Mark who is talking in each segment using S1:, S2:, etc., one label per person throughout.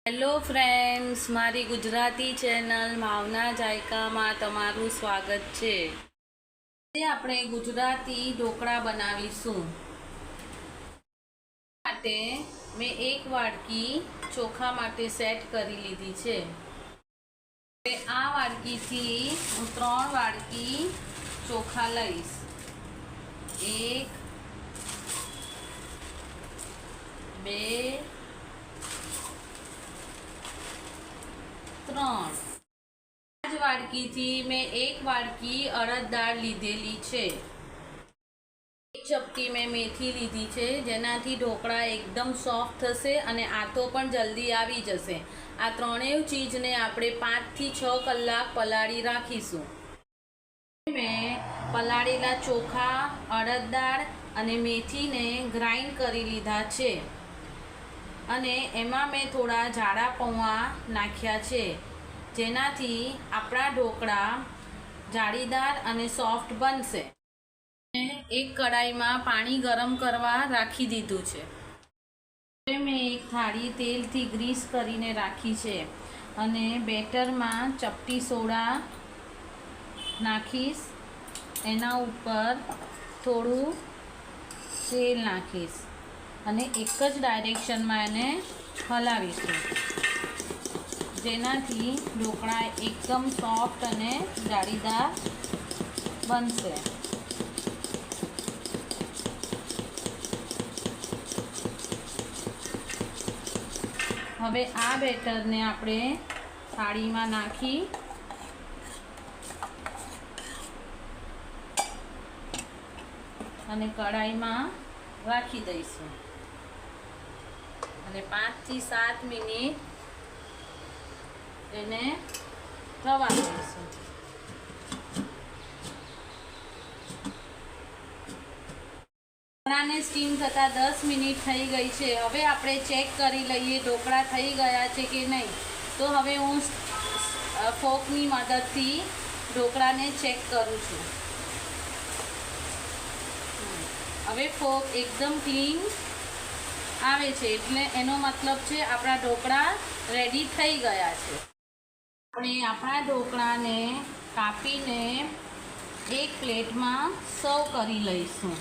S1: Hello friends, મારી Gujarati channel માવના જાયકામાં તમારું સ્વાગત છે। આજે આપણે ગુજરાતી ઢોકળા બનાવીશું। માટે મેં એક વાડકી ચોખા માટે સેટ કરી લીધી છે। હવે આ વાડકીથી હું 3 વાડકી ચોખા લઈશ। 1 2 3। આ જ વાડકીથી મેં 1 વાડકી અડદ દાળ લીધેલી છે। 1 ચપટી મેં મેથી લીધી છે, જેનાથી ઢોકળા એકદમ સોફ્ટ થશે અને આથો પણ જલ્દી આવી જશે। આ ત્રણેય ચીજને આપણે 5 થી 6 કલાક પલાળી રાખીશું। મેં પલાળેલા ચોખા, અડદ દાળ અને મેથીને ગ્રાઇન્ડ કરી લીધા છે અને એમાં મેં થોડા જાડા પૌવા નાખ્યા છે, જેનાથી આપણા ઢોકળા જાળીદાર અને સોફ્ટ બનશે। એક કડાઈમાં પાણી ગરમ કરવા રાખી દીધું છે। હવે મેં એક થાળી તેલથી ગ્રીસ કરીને રાખી છે અને બેટરમાં ચપટી સોડા નાખીશ। એના ઉપર થોડું તેલ નાખીશ અને એક જ ડાયરેક્શનમાં એને હલાવીશું, જેનાથી ઢોકળા એકદમ સોફ્ટ અને જાળીદાર બનશે। હવે આ બેટરને આપણે થાળીમાં નાખી અને કડાઈમાં રાખી દઈશું અને 5 થી 7 મિનિટ એને થવા દઈશું। ઢોકળાને સ્ટીમ થતાં 10 મિનિટ થઈ ગઈ છે। હવે આપણે ચેક કરી લઈએ ઢોકળા થઈ ગયા છે કે નહીં। તો હવે હું ફોર્કની મદદથી ઢોકળાને ચેક કરું છું। હવે ફોર્ક એકદમ ક્લીન આવે છે, એટલે એનો મતલબ છે આપણા ઢોકળા રેડી થઈ ગયા છે। આપણે આપણા ઢોકળાને કાપીને એક પ્લેટમાં સર્વ કરી લઈશું।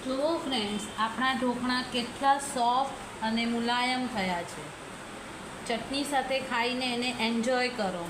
S1: જુઓ ફ્રેન્ડ્સ, આપણા ઢોકળા કેટલા સોફ્ટ અને મુલાયમ થયા છે। ચટણી સાથે ખાઈને એને એન્જોય કરો।